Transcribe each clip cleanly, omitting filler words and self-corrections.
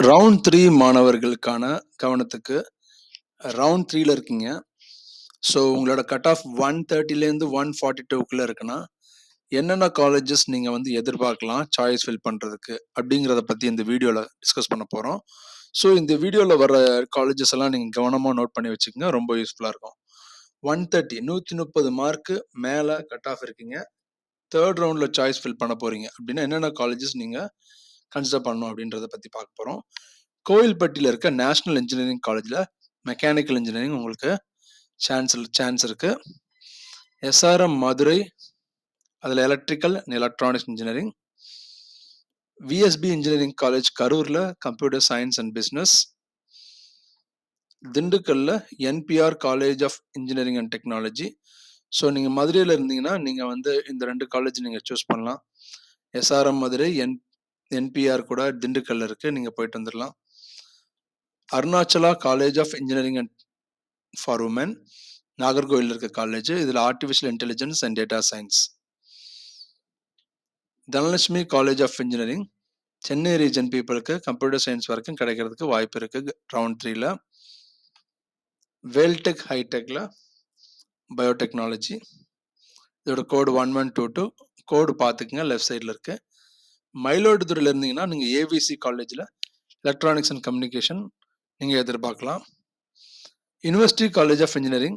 Round 3 மாணவர்களுக்கான கவனத்துக்கு, round 3ல இருக்கீங்க. ஸோ உங்களோட கட் ஆஃப் 130லேருந்து 142க்குள்ள இருக்குன்னா, என்னென்ன காலேஜஸ் நீங்க வந்து எதிர்பார்க்கலாம் சாய்ஸ் ஃபில் பண்றதுக்கு அப்படிங்கிறத பத்தி இந்த வீடியோல டிஸ்கஸ் பண்ண போறோம். ஸோ இந்த வீடியோல வர காலேஜஸ் எல்லாம் நீங்க கவனமா நோட் பண்ணி வச்சுக்கோங்க. ரொம்ப யூஸ்ஃபுல்லா இருக்கும். 130 மார்க்கு மேல கட் ஆஃப் இருக்கீங்க. தேர்ட் ரவுண்ட்ல சாய்ஸ் ஃபில் பண்ண போறீங்க அப்படின்னா என்னென்ன காலேஜஸ் நீங்க கன்சிடர் பண்ணணும் அப்படின்றத பத்தி பார்க்க போறோம். கோயில்பட்டியில இருக்க நேஷனல் இன்ஜினியரிங் காலேஜ்ல மெக்கானிக்கல் இன்ஜினியரிங் உங்களுக்கு சான்ஸ் இருக்கு. எஸ்ஆர்எம் மதுரை, அதில் electrical and electronics engineering. VSB engineering college கரூர்ல கம்ப்யூட்டர் சயின்ஸ் அண்ட் பிஸ்னஸ். திண்டுக்கல்ல NPR college of engineering and technology. So நீங்கள் மதுரையில் இருந்தீங்கன்னா நீங்கள் வந்து இந்த 2 காலேஜ் நீங்கள் சூஸ் பண்ணலாம். எஸ்ஆர்எம் மதுரை, என்பிஆர் கூட திண்டுக்கல்ல இருக்கு, நீங்கள் போயிட்டு வந்துடலாம். Arunachala college of engineering and for women, Nagercoil இருக்க காலேஜ். இதில் artificial intelligence and data science. Dhanalakshmi college of engineering, Chennai region பீப்புளுக்கு கம்ப்யூட்டர் சயின்ஸ் வரைக்கும் கிடைக்கிறதுக்கு வாய்ப்பு இருக்கு ரவுண்ட் 3ல. வேல்டெக் ஹைடெக்ல பயோடெக்னாலஜி, இதோட கோடு 1122, கோடு பார்த்துக்குங்க, லெஃப்ட் சைடில் இருக்கு. மயிலாடுதுறையில் இருந்தீங்கன்னா நீங்கள் ஏவிசி காலேஜில் எலக்ட்ரானிக்ஸ் அண்ட் கம்யூனிகேஷன் நீங்கள் எதிர்பார்க்கலாம். யூனிவர்சிட்டி காலேஜ் ஆஃப் இன்ஜினியரிங்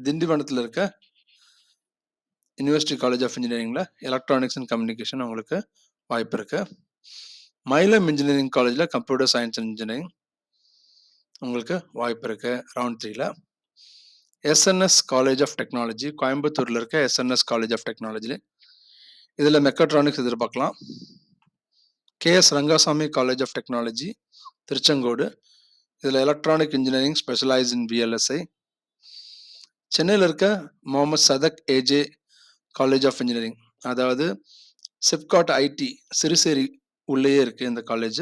திண்டிவனத்தில் இருக்க யூனிவர்சிட்டி காலேஜ் ஆஃப் இன்ஜினியரிங்கில் எலக்ட்ரானிக்ஸ் அண்ட் கம்யூனிகேஷன் உங்களுக்கு வாய்ப்பு இருக்கு. மயிலம் இன்ஜினியரிங் காலேஜில் கம்ப்யூட்டர் சயின்ஸ் அண்ட் இன்ஜினியரிங் உங்களுக்கு வாய்ப்பு இருக்கு ரவுண்ட் 3ல. எஸ்என்எஸ் காலேஜ் ஆஃப் டெக்னாலஜி, கோயம்புத்தூரில் இருக்க எஸ்என்எஸ் காலேஜ் ஆஃப் டெக்னாலஜி, இதில் மெக்கட்ரானிக்ஸ் எதிர்பார்க்கலாம். KS Rangasamy college of technology Tiruchengode, இதில் electronic engineering specialise in VLSI. சென்னையில் இருக்க Mohamed Sathak AJ college of engineering, அதாவது சிப்காட் ஐடி சிறுசேரி உள்ளேயே இருக்கு இந்த காலேஜ்.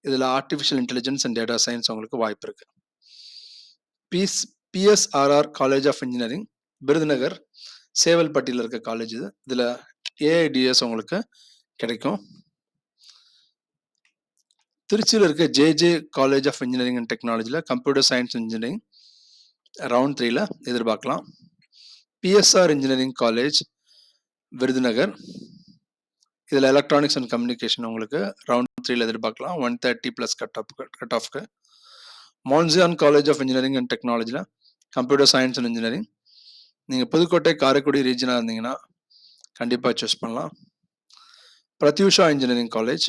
இதில் artificial intelligence and data science உங்களுக்கு வாய்ப்பு இருக்கு. PSRR college of engineering Virudhunagar சேவல்பட்டியில் இருக்க காலேஜ் இது. இதில் ஏஐடிஎஸ் உங்களுக்கு கிடைக்கும். திருச்சியில் இருக்க JJ college of engineering and டெக்னாலஜியில் கம்ப்யூட்டர் சயின்ஸ் இன்ஜினியரிங் ரவுண்ட் 3ல எதிர்பார்க்கலாம். பிஎஸ்ஆர் இன்ஜினியரிங் காலேஜ் விருதுநகர், இதில் எலக்ட்ரானிக்ஸ் அண்ட் கம்யூனிகேஷன் உங்களுக்கு ரவுண்ட் 3ல எதிர்பார்க்கலாம் 130+ கட் ஆஃப்க்கு. Mount Zion college of engineering and டெக்னாலஜியில் கம்ப்யூட்டர் சயின்ஸ் அண்ட் இன்ஜினியரிங், நீங்கள் புதுக்கோட்டை காரைக்குடி ரீஜனாக இருந்தீங்கன்னா கண்டிப்பாக சூஸ் பண்ணலாம். பிரத்யூஷா இன்ஜினியரிங் காலேஜ்,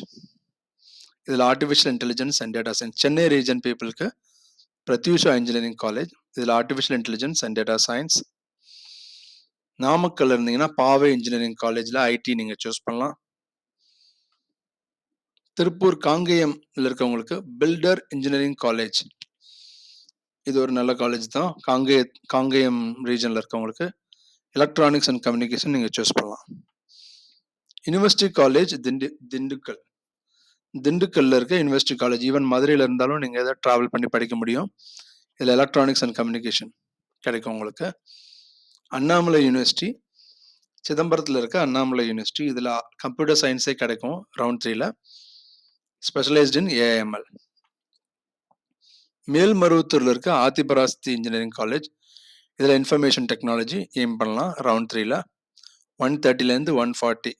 இதில் artificial intelligence and data science. Chennai region பீப்புளுக்கு பிரத்யூஷா இன்ஜினியரிங் காலேஜ், இதில் artificial intelligence and data science. Namakkal இருந்தீங்கன்னா பாவை இன்ஜினியரிங் காலேஜில் ஐடி நீங்கள் சூஸ் பண்ணலாம். திருப்பூர் காங்கேயம்ல இருக்கவங்களுக்கு பில்டர் இன்ஜினியரிங் காலேஜ், இது ஒரு நல்ல காலேஜ் தான். காங்கேயம் ரீஜனில் இருக்கவங்களுக்கு எலக்ட்ரானிக்ஸ் அண்ட் கம்யூனிகேஷன் நீங்கள் சூஸ் பண்ணலாம். யூனிவர்சிட்டி காலேஜ் திண்டுக்கல்ல இருக்க யூனிவர்சிட்டி காலேஜ், ஈவன் மதுரையில் இருந்தாலும் நீங்கள் எதாவது ட்ராவல் பண்ணி படிக்க முடியும். இதில் எலக்ட்ரானிக்ஸ் அண்ட் கம்யூனிகேஷன் கிடைக்கும் உங்களுக்கு. அண்ணாமலை யூனிவர்சிட்டி, சிதம்பரத்தில் இருக்க அண்ணாமலை யூனிவர்சிட்டி, இதில் கம்ப்யூட்டர் சயின்ஸே கிடைக்கும் ரவுண்ட் 3ல, ஸ்பெஷலைஸ்ட் இன் ஏஎம்எல். மேல்மருவத்தூரில் இருக்க ஆதிபராசக்தி இன்ஜினியரிங் காலேஜ், இதில் இன்ஃபர்மேஷன் டெக்னாலஜி எய்ம் பண்ணலாம் ரவுண்ட் 3ல. 130லேருந்து 140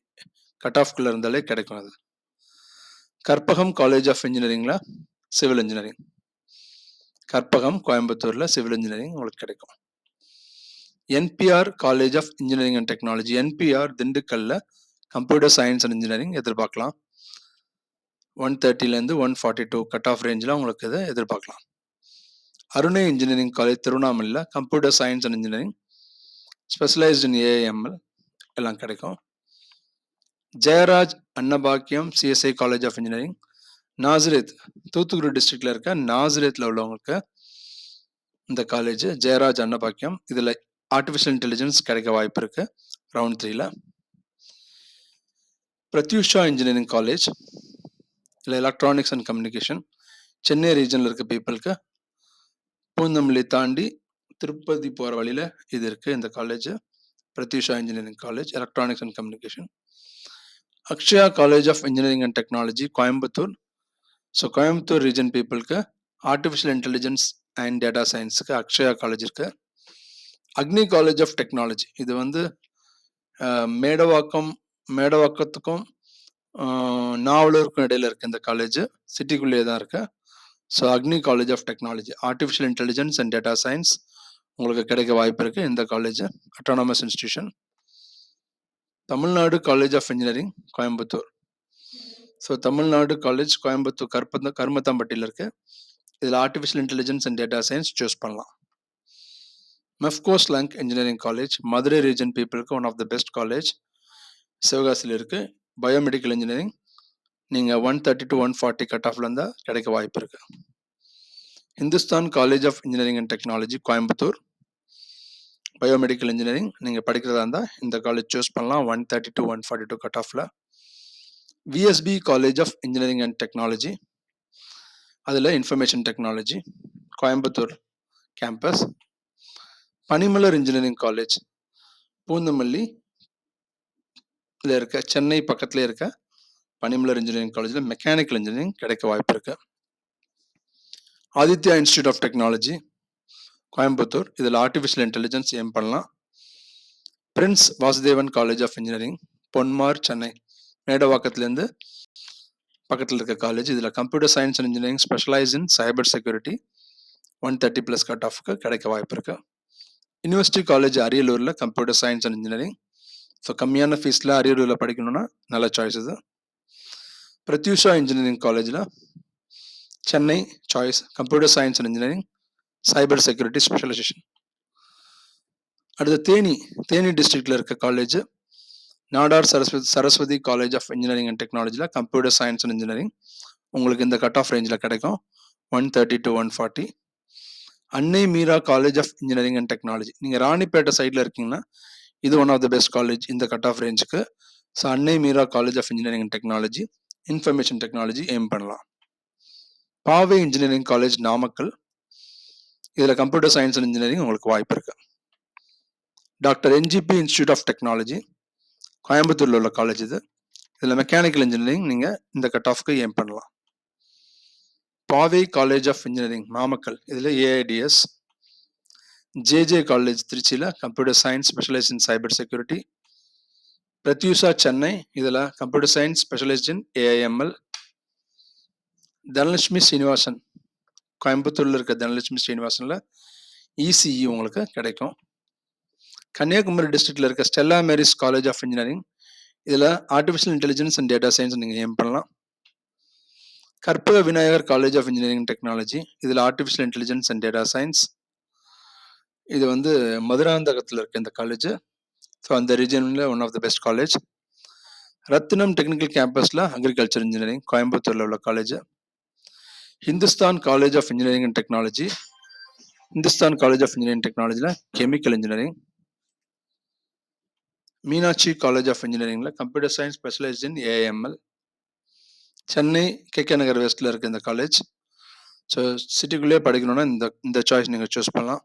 கட் ஆஃப்குள்ளே இருந்தாலே கிடைக்கும் அது. கற்பகம் காலேஜ் ஆஃப் இன்ஜினியரிங்கில் சிவில் இன்ஜினியரிங், கற்பகம் கோயம்புத்தூரில் சிவில் இன்ஜினியரிங் உங்களுக்கு கிடைக்கும். NPR college of engineering and technology, NPR திண்டுக்கல்ல கம்ப்யூட்டர் சயின்ஸ் அண்ட் இன்ஜினியரிங் எதிர்பார்க்கலாம். 130லேருந்து 142 கட் ஆஃப் ரேஞ்சில் உங்களுக்கு இதை எதிர்பார்க்கலாம். அருணை இன்ஜினியரிங் காலேஜ் திருவண்ணாமலையில் computer science and engineering specialized in AML எல்லாம் கிடைக்கும். Jayaraj Annapackiam CSI college of engineering Nazareth, Thoothukudi டிஸ்ட்ரிக்ட்ல இருக்க நாசரேத்தில் உள்ளவங்களுக்கு இந்த காலேஜ் ஜெயராஜ் அன்னபாக்கியம், இதில் ஆர்டிஃபிஷியல் இன்டெலிஜென்ஸ் கிடைக்க வாய்ப்பு இருக்கு ரவுண்ட் 3ல. பிரத்யூஷா இன்ஜினியரிங் காலேஜ், இல்லை எலக்ட்ரானிக்ஸ் அண்ட் கம்யூனிகேஷன், சென்னை ரீஜனில் இருக்க பீப்புளுக்கு பூந்தமல்லி தாண்டி திருப்பதி போகிற வழியில் இது இருக்குது இந்த college. Prathyusha engineering college electronics and communication. Akshaya college of engineering and technology Coimbatore, so Coimbatore region பீப்புளுக்கு ஆர்டிஃபிஷியல் இன்டெலிஜென்ஸ் அண்ட் டேட்டா சயின்ஸுக்கு அக்ஷயா காலேஜ் இருக்கு. அக்னி காலேஜ் ஆஃப் டெக்னாலஜி இது வந்து மேடவாக்கத்துக்கும் நாவலூருக்கும் இடையில இருக்கு. இந்த காலேஜ் சிட்டிக்குள்ளேயே தான் இருக்கு. So Agni college of technology artificial intelligence and data science உங்களுக்கு கிடைக்க வாய்ப்பு இருக்கு. இந்த college autonomous institution. Tamil Nadu college of engineering Coimbatore. So Tamil Nadu college Coimbatore கருமத்தாம்பட்டியில் இருக்கு. இதில் artificial intelligence and data science choose பண்ணலாம். Mepco Schlenk engineering college Madurai region பீப்புளுக்கு one of the best college சிவகாசியில் இருக்கு. பயோமெடிக்கல் இன்ஜினியரிங் நீங்கள் 130 to 140 கட் ஆஃப்ல இருந்தால் கிடைக்க வாய்ப்பு இருக்கு. Hindustan college of engineering and technology Coimbatore biomedical engineering நீங்கள் படிக்கிறதா இருந்தால் இந்த காலேஜ் சூஸ் பண்ணலாம். 130 to 142 கட் ஆஃப்ல. VSB college of engineering and technology அதில் information technology Coimbatore campus. Panimalar engineering college Poonamallee இருக்க சென்னை பக்கத்துல இருக்க பனிமலர் இன்ஜினியரிங் காலேஜில் மெக்கானிக்கல் இன்ஜினியரிங் கிடைக்க வாய்ப்பு இருக்கு. Aditya institute of technology Coimbatore இதில் ஆர்டிஃபிஷியல் இன்டெலிஜென்ஸ் ஏம் பண்ணலாம். Prince Vasudevan college of engineering Ponmar Chennai மேடவாக்கத்துலேருந்து பக்கத்தில் இருக்க காலேஜ். இதில் computer science and engineering specialise in cyber security 130+ cut ஆஃப்க்கு கிடைக்க வாய்ப்பு இருக்கு. யூனிவர்சிட்டி காலேஜ் அரியலூரில் computer science and engineering. So கம்மியான ஃபீஸில் அரியலூரில் படிக்கணும்னா நல்ல சாய்ஸ் இது. பிரத்யூஷா இன்ஜினியரிங் காலேஜில் Chennai choice computer science and engineering cyber security specialization. அடுத்து தேனி டிஸ்ட்ரிக்டில் இருக்க college Nadar Saraswathi college of engineering and டெக்னாலஜியில் கம்ப்யூட்டர் சயின்ஸ் அண்ட் இன்ஜினியரிங் உங்களுக்கு இந்த கட் ஆஃப் ரேஞ்சில் கிடைக்கும் 130 to 140. Annai Meera college of engineering and technology நீங்கள் ராணிப்பேட்டை சைடில் இருக்கீங்கன்னா இது one of the best college இந்த கட் ஆஃப் ரேஞ்சுக்கு. So Annai Meera college of engineering and technology information technology aim பண்ணலாம். பாவை இன்ஜினியரிங் காலேஜ் நாமக்கல் இதில் கம்ப்யூட்டர் சயின்ஸ் அண்ட் இன்ஜினியரிங் உங்களுக்கு வாய்ப்பு இருக்கு. Doctor NGP institute of technology கோயம்புத்தூரில் உள்ள காலேஜ் இது. இதில் மெக்கானிக்கல் இன்ஜினியரிங் நீங்கள் இந்த கட் ஆஃப்க்கு எய்ம் பண்ணலாம். பாவை காலேஜ் ஆஃப் இன்ஜினியரிங் நாமக்கல் இதில் ஏஐடிஎஸ். ஜேஜே காலேஜ் திருச்சியில் computer science specialised in cyber security. Prathyusha Chennai இதில் கம்ப்யூட்டர் சயின்ஸ் ஸ்பெஷலைஸ்ட் இன் ஏஐஎம்எல். தனலட்சுமி ஸ்ரீனிவாசன் கோயம்புத்தூரில் இருக்க தனலட்சுமி ஸ்ரீனிவாசனில் இசிஇ உங்களுக்கு கிடைக்கும். கன்னியாகுமரி டிஸ்ட்ரிக்டில் இருக்க Stella Maris college of engineering இதில் artificial intelligence and data science நீங்கள் ஏம் பண்ணலாம். Karpaga Vinayagar college of engineering technology இதில் artificial intelligence and data science. இது வந்து மதுராந்தகத்தில் இருக்க இந்த காலேஜ். ஸோ அந்த ரீஜனில் one of the best college. Rathinam technical கேம்பஸில் அக்ரிகல்ச்சர் இன்ஜினியரிங் கோயம்புத்தூரில் உள்ள college. Hindusthan college of engineering and technology Hindusthan college of engineering டெக்னாலஜியில் chemical engineering. Meenakshi college of இன்ஜினியரிங்கில் கம்ப்யூட்டர் சயின்ஸ் ஸ்பெஷலைஸ்ட் இன் ஏஐஎம்எல். சென்னை கேகே நகர் வெஸ்ட்டில் இருக்க இந்த காலேஜ். ஸோ சிட்டிக்குள்ளேயே படிக்கணும்னா இந்த சாய்ஸ் நீங்கள் சூஸ் பண்ணலாம்.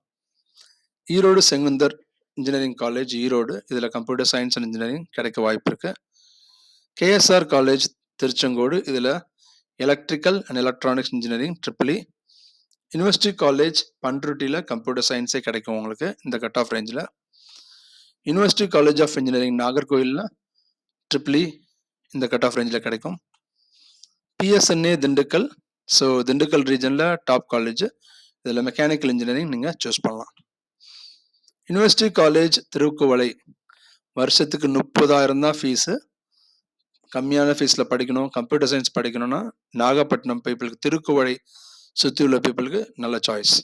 ஈரோடு செங்குந்தர் இன்ஜினியரிங் காலேஜ் ஈரோடு இதில் கம்ப்யூட்டர் சயின்ஸ் அண்ட் இன்ஜினியரிங் கிடைக்க வாய்ப்பு இருக்கு. கேஎஸ்ஆர் காலேஜ் திருச்செங்கோடு இதில் electrical and electronics engineering triple. University college பண்ருட்டியில் கம்ப்யூட்டர் சயின்ஸே கிடைக்கும் உங்களுக்கு இந்த கட் ஆஃப் ரேஞ்சில். யூனிவர்சிட்டி காலேஜ் ஆஃப் இன்ஜினியரிங் நாகர்கோயிலில் ட்ரிபிள் இந்த கட் ஆஃப் ரேஞ்சில் கிடைக்கும். பிஎஸ்என்ஏ திண்டுக்கல். ஸோ திண்டுக்கல் ரீஜனில் டாப் காலேஜ் இதில் மெக்கானிக்கல் இன்ஜினியரிங் நீங்கள் சூஸ் பண்ணலாம். யூனிவர்சிட்டி காலேஜ் திருக்குவளை வருஷத்துக்கு 30,000 தான் ஃபீஸு. கம்மியான ஃபீஸில் படிக்கணும் கம்ப்யூட்டர் சயின்ஸ் படிக்கணும்னா நாகப்பட்டினம் பீப்புளுக்கு திருக்குவளை சுற்றி உள்ள பீப்புளுக்கு நல்ல choice.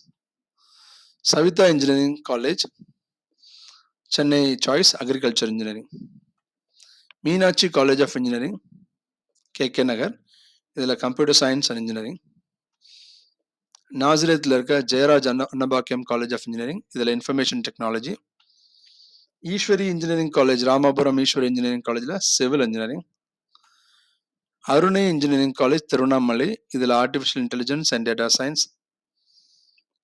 Saveetha engineering college Chennai choice agriculture engineering. Meenakshi college of engineering KK Nagar இதில் கம்ப்யூட்டர் சயின்ஸ் அண்ட் இன்ஜினியரிங். நாசிரத்தில் இருக்க Jayaraj Annapackiam college of engineering இதில் information technology. Easwari engineering college Ramapuram Easwari engineering காலேஜில் civil engineering. Arunai engineering college Tiruvannamalai இதில் artificial intelligence and data science.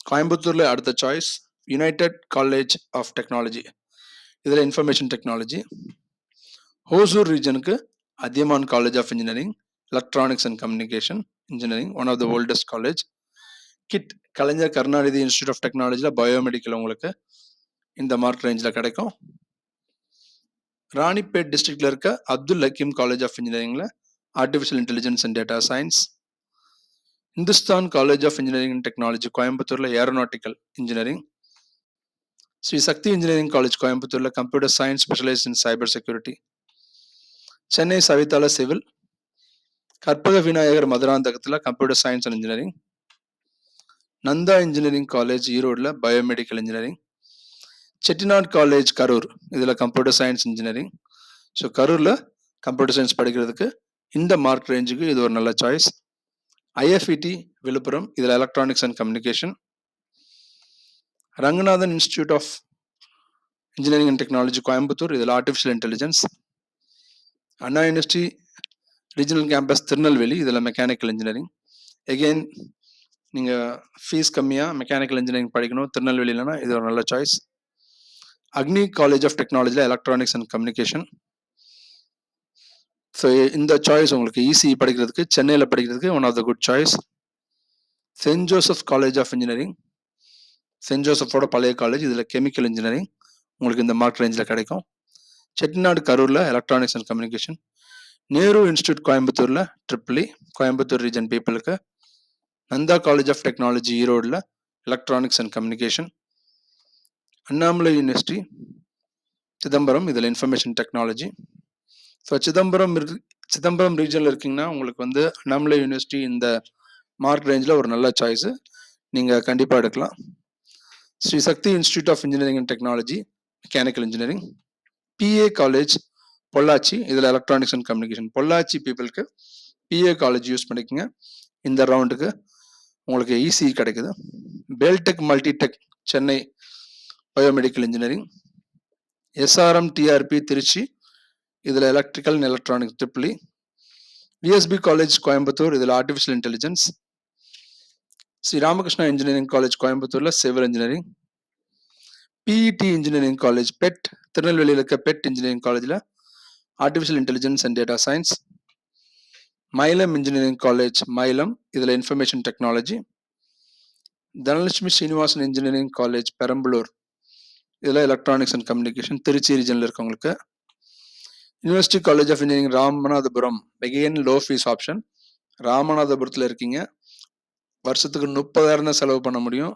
கோயம்புத்தூரில் அடுத்த choice united college of technology இதில் information technology. Hosur ரீஜனுக்கு Adhiyamaan college of engineering electronics and communication engineering, one of the oldest college. KIT Kalaignar Karunanidhi institute of டெக்னாலஜியில் biomedical உங்களுக்கு இந்த mark ரேஞ்சில் கிடைக்கும். ராணிப்பேட் டிஸ்ட்ரிக்ட்ல இருக்க அப்துல் ஹக்கீம் காலேஜ் ஆஃப் இன்ஜினியரிங்ல artificial intelligence and data science. Hindusthan college of engineering and technology கோயம்புத்தூர்ல aeronautical engineering. Sri Sakthi engineering college கோயம்புத்தூர்ல computer science specialised in cyber security. Chennai சவிதால சிவில். கற்பக விநாயகர் மதுராந்தகத்தில் computer science and engineering. Nandha engineering college ஈரோடில் biomedical engineering. Chettinad college Karur, இதில் computer science engineering. So கரூரில் computer science படிக்கிறதுக்கு இந்த mark ரேஞ்சுக்கு இது ஒரு நல்ல சாய்ஸ். ஐஎஃப்இடி விழுப்புரம், இதில் electronics and communication. Ranganathan institute of engineering and technology Coimbatore, இதில் artificial intelligence. Anna university regional campus Tirunelveli, இதில் மெக்கானிக்கல் இன்ஜினியரிங். எகெயின் நீங்கள் ஃபீஸ் கம்மியாக மெக்கானிக்கல் இன்ஜினியரிங் படிக்கணும் திருநெல்வேலியிலனா இது ஒரு நல்ல சாய்ஸ். அக்னி காலேஜ் ஆஃப் டெக்னாலஜியில் எலக்ட்ரானிக்ஸ் அண்ட் கம்யூனிகேஷன். ஸோ இந்த சாய்ஸ் உங்களுக்கு இசிஇ படிக்கிறதுக்கு சென்னையில் படிக்கிறதுக்கு one of the good choice. Saint Joseph college of engineering, saint ஜோசப்போட பழைய காலேஜ், இதில் கெமிக்கல் இன்ஜினியரிங் உங்களுக்கு இந்த மார்க் ரேஞ்சில் கிடைக்கும். செட்டிநாடு கரூரில் electronics and communication. Nehru institute கோயம்புத்தூரில் ட்ரிபிள்இ கோயம்புத்தூர் ரீஜன் பீப்புளுக்கு. நந்தா காலேஜ் ஆஃப் டெக்னாலஜி ஈரோடில் electronics and communication. Annamalai university Chidambaram, இதில் இன்ஃபர்மேஷன் டெக்னாலஜி. ஸோ சிதம்பரம் ரீஜனில் இருக்கீங்கன்னா உங்களுக்கு வந்து அண்ணாமலை யூனிவர்சிட்டி இந்த மார்க் ரேஞ்சில் ஒரு நல்ல சாய்ஸு, நீங்கள் கண்டிப்பாக எடுக்கலாம். Sri Sakthi institute of engineering and technology mechanical engineering. PA college Pollachi, இதில் எலக்ட்ரானிக்ஸ் அண்ட் கம்யூனிகேஷன். பொள்ளாச்சி பீப்புளுக்கு பிஏ காலேஜ் யூஸ் பண்ணிக்கோங்க, இந்த ரவுண்டுக்கு உங்களுக்கு இசிஇ கிடைக்குது. Veltech multitech Chennai biomedical engineering. SRM TRP Trichy, இதில் electrical and electronic triple E. VSB college Coimbatore, இதில் artificial intelligence. Sri Ramakrishna engineering college கோயம்புத்தூரில் civil engineering. PET engineering college PET திருநெல்வேலியில் இருக்க பெட் இன்ஜினியரிங் காலேஜில் artificial intelligence and data science. Mayilam engineering college Mayilam, இதில் information technology. Dhanalakshmi Srinivasan engineering college Perambalur, இதில் electronics and communication Trichy ரீஜனில் இருக்கவங்களுக்கு. University college of engineering Ramanathapuram, again low fees option. ராமநாதபுரத்தில் இருக்கீங்க, வருஷத்துக்கு 30,000 தான் செலவு பண்ண முடியும்,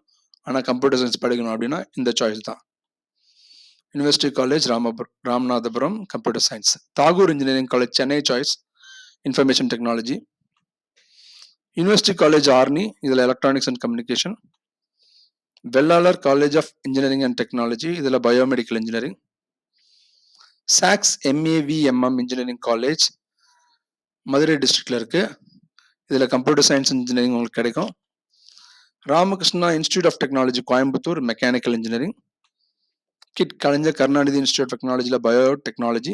ஆனால் கம்ப்யூட்டர் சயின்ஸ் படிக்கணும் அப்படின்னா இந்த சாய்ஸ் தான். University college Ramanathapuram computer science. Tagore engineering college Chennai choice information technology. University college Arni, இதில் electronics and communication. Vellalar college of engineering and technology, இதில் பயோமெடிக்கல் இன்ஜினியரிங். சாக்ஸ் எம்ஏவிஎம்எம் இன்ஜினியரிங் காலேஜ் மதுரை டிஸ்ட்ரிக்ட்ல இருக்கு, இதில் கம்ப்யூட்டர் சயின்ஸ் இன்ஜினியரிங் உங்களுக்கு கிடைக்கும். Ramakrishna institute of technology Coimbatore mechanical engineering. KIT Kalaignar Karunanidhi institute of டெக்னாலஜியில் bio technology.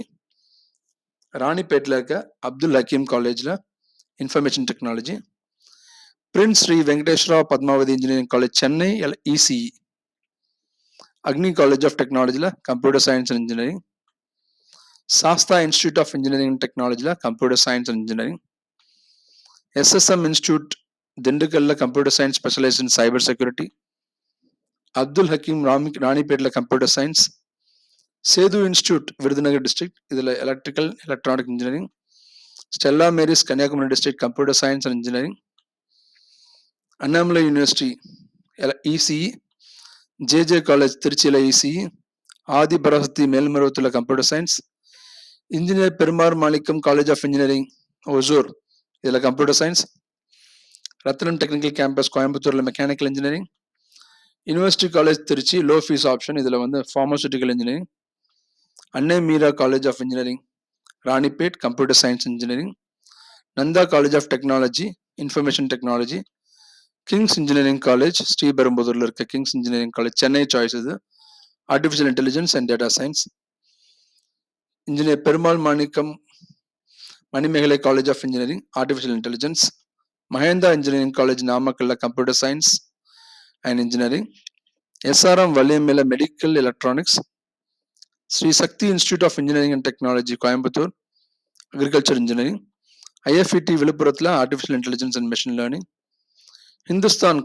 ராணிப்பேட்டில் இருக்க அப்துல் ஹக்கீம் காலேஜில் information technology. Prince Sri Venkateswara Padmavathi engineering college Chennai ECE. Agni college of டெக்னாலஜியில் computer science and engineering. Saastha institute of engineering and டெக்னாலஜியில் computer science and engineering. SSM institute திண்டுக்கல்ல computer science specialised in cyber security. Abdul Hakeem ராணிப்பேட்டில் computer science. Sethu institute Virudhunagar district, இதில் electrical electronic engineering. Stella Maris Kanyakumari district computer science and engineering. Annamalai university ECE. JJ college திருச்சியில் ECE. Adhi Parasakthi மேல்மருவத்தில் computer science. Engineer Perumal Manickam college of engineering Hosur, இதில் computer science. Rathinam technical campus கோயம்புத்தூரில் mechanical engineering. University college Trichy low fees option, இதில் வந்து pharmaceutical engineering. Annai Meera college of engineering Ranipet computer science engineering. Nandha college of technology information technology. Kings engineering college ஸ்ரீபெரும்புதூரில் இருக்க kings engineering college Chennai choice, இது artificial intelligence and data science. Engineer Perumal Manickam Manimegalai college of engineering artificial intelligence. Mahendra engineering college நாமக்கல்ல computer science and engineering. SRM வள்ளியம்மேல medical electronics. Sri Sakthi institute of engineering and technology Coimbatore agriculture engineering. IFET விழுப்புரத்தில் artificial intelligence and machine learning, Hindustan